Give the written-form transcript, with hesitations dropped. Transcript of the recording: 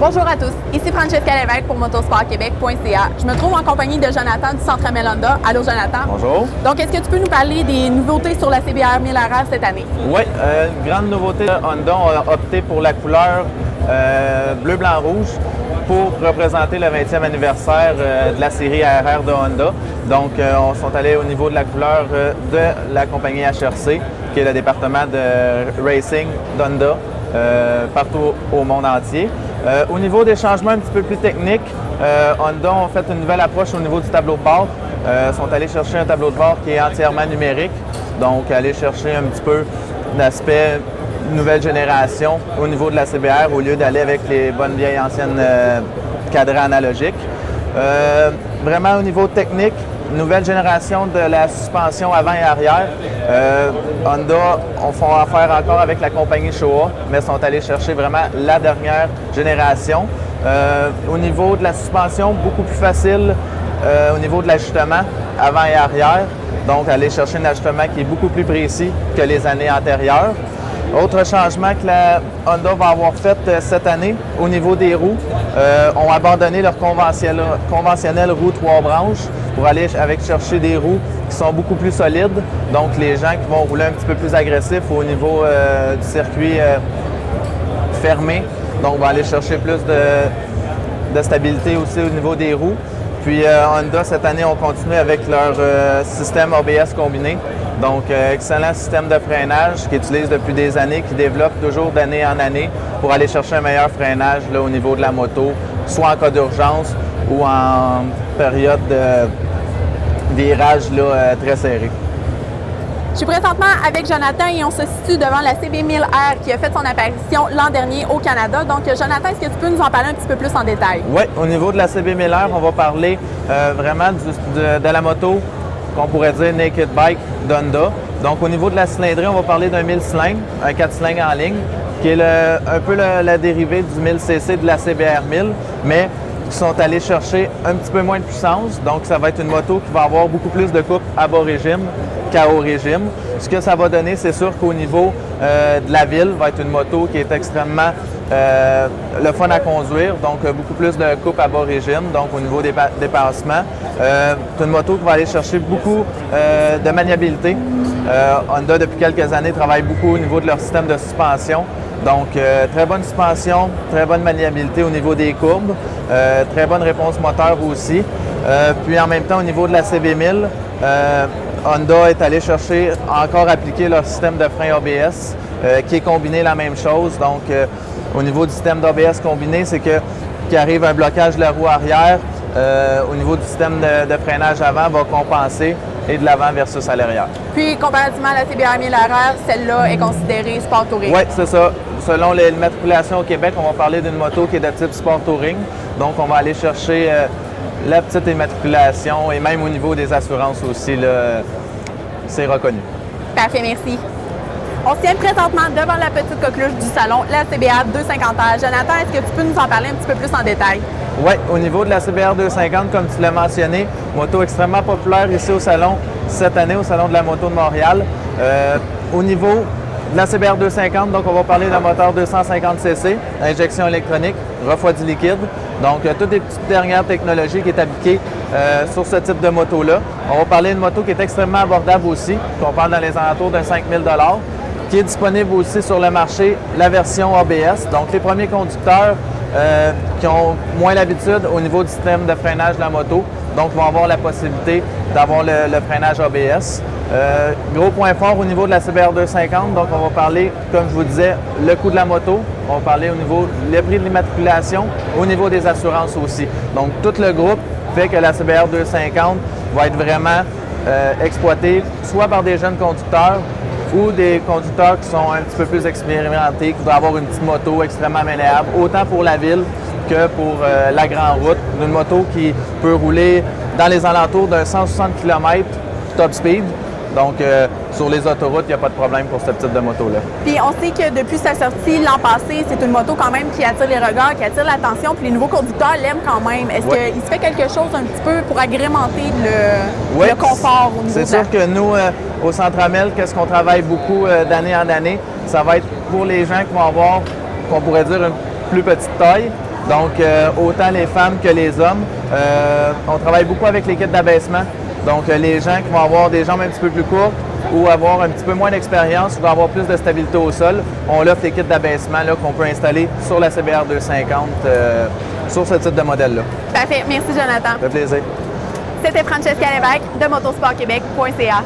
Bonjour à tous, ici Francesca Lévesque pour motosportquebec.ca. Je me trouve en compagnie de Jonathan du Centre Amel Honda. Allô Jonathan. Bonjour. Donc, est-ce que tu peux nous parler des nouveautés sur la CBR 1000 RR cette année? Oui, une grande nouveauté, Honda a opté pour la couleur bleu, blanc, rouge pour représenter le 20e anniversaire de la série RR de Honda. Donc, on sont allés au niveau de la couleur de la compagnie HRC, qui est le département de racing d'Honda partout au monde entier. Au niveau des changements un petit peu plus techniques, Honda ont fait une nouvelle approche au niveau du tableau de bord. Ils sont allés chercher un tableau de bord qui est entièrement numérique, donc aller chercher un petit peu l'aspect nouvelle génération au niveau de la CBR au lieu d'aller avec les bonnes vieilles anciennes cadrans analogiques. Vraiment au niveau technique, nouvelle génération de la suspension avant et arrière. Honda font affaire encore avec la compagnie Showa, mais sont allés chercher vraiment la dernière génération. Au niveau de la suspension, beaucoup plus facile au niveau de l'ajustement avant et arrière. Donc, aller chercher un ajustement qui est beaucoup plus précis que les années antérieures. Autre changement que la Honda va avoir fait cette année au niveau des roues, ont abandonné leur conventionnelle roue 3 branches pour aller chercher des roues qui sont beaucoup plus solides. Donc, les gens qui vont rouler un petit peu plus agressif au niveau du circuit fermé, donc vont aller chercher plus de stabilité aussi au niveau des roues. Puis Honda, cette année, ont continué avec leur système ABS combiné. Donc, excellent système de freinage qu'ils utilisent depuis des années, qui développe toujours d'année en année pour aller chercher un meilleur freinage là, au niveau de la moto, soit en cas d'urgence ou en période de virage là, très serré. Je suis présentement avec Jonathan et on se situe devant la CB1000R qui a fait son apparition l'an dernier au Canada. Donc, Jonathan, est-ce que tu peux nous en parler un petit peu plus en détail? Oui, au niveau de la CB1000R, on va parler vraiment de la moto qu'on pourrait dire Naked Bike d'Honda. Donc, au niveau de la cylindrée, on va parler d'un 1000 cylindres, un 4 cylindres en ligne, qui est un peu la dérivée du 1000cc de la CBR 1000, mais qui sont allés chercher un petit peu moins de puissance. Donc, ça va être une moto qui va avoir beaucoup plus de couple à bas régime qu'à haut régime. Ce que ça va donner, c'est sûr qu'au niveau de la ville, va être une moto qui est extrêmement le fun à conduire, donc beaucoup plus de coupe à bas régime, donc au niveau des dépassements. C'est une moto qui va aller chercher beaucoup de maniabilité. Honda, depuis quelques années, travaille beaucoup au niveau de leur système de suspension. Donc, très bonne suspension, très bonne maniabilité au niveau des courbes, très bonne réponse moteur aussi. Puis en même temps, au niveau de la CB1000, Honda est allé chercher, encore appliquer leur système de frein ABS, qui est combiné la même chose. Donc, au niveau du système d'ABS combiné, c'est qu'il arrive un blocage de la roue arrière, au niveau du système de freinage avant, va compenser et de l'avant versus à l'arrière. Puis, comparativement à la CBR 1000 RR, celle-là est considérée Sport Touring. Oui, c'est ça. Selon les matriculations au Québec, on va parler d'une moto qui est de type Sport Touring. Donc, on va aller chercher la petite immatriculation et même au niveau des assurances aussi, c'est reconnu. Parfait, merci. On se tient présentement devant la petite coqueluche du salon, la CBR 250R. Jonathan, est-ce que tu peux nous en parler un petit peu plus en détail? Oui, au niveau de la CBR 250, comme tu l'as mentionné, moto extrêmement populaire ici au salon cette année, au Salon de la moto de Montréal. Au niveau de la CBR 250, donc on va parler d'un moteur 250cc, injection électronique, refroidi liquide. Donc, toutes les petites dernières technologies qui est appliquées sur ce type de moto-là. On va parler d'une moto qui est extrêmement abordable aussi, qu'on parle dans les alentours de 5 000 $, qui est disponible aussi sur le marché, la version ABS. Donc, les premiers conducteurs qui ont moins l'habitude au niveau du système de freinage de la moto, donc vont avoir la possibilité d'avoir le freinage ABS. Gros point fort au niveau de la CBR 250, donc on va parler, comme je vous disais, le coût de la moto, on va parler au niveau le prix de l'immatriculation, au niveau des assurances aussi. Donc tout le groupe fait que la CBR 250 va être vraiment exploitée soit par des jeunes conducteurs ou des conducteurs qui sont un petit peu plus expérimentés, qui doivent avoir une petite moto extrêmement maniable, autant pour la ville que pour la grande route. Une moto qui peut rouler dans les alentours d'un 160 km top speed. Donc, sur les autoroutes, il n'y a pas de problème pour ce type de moto-là. Puis, on sait que depuis sa sortie l'an passé, c'est une moto quand même qui attire les regards, qui attire l'attention, puis les nouveaux conducteurs l'aiment quand même. Est-ce qu'il se fait quelque chose un petit peu pour agrémenter le confort au niveau C'est sûr que nous, au Centre Amel, qu'est-ce qu'on travaille beaucoup d'année en année, ça va être pour les gens qui vont avoir, qu'on pourrait dire, une plus petite taille. Donc, autant les femmes que les hommes. On travaille beaucoup avec les kits d'abaissement. Donc, les gens qui vont avoir des jambes un petit peu plus courtes ou avoir un petit peu moins d'expérience ou avoir plus de stabilité au sol, on offre les kits d'abaissement qu'on peut installer sur la CBR 250 sur ce type de modèle-là. Parfait. Merci, Jonathan. Ça fait plaisir. C'était Francesca Lévesque de motorsportquebec.ca.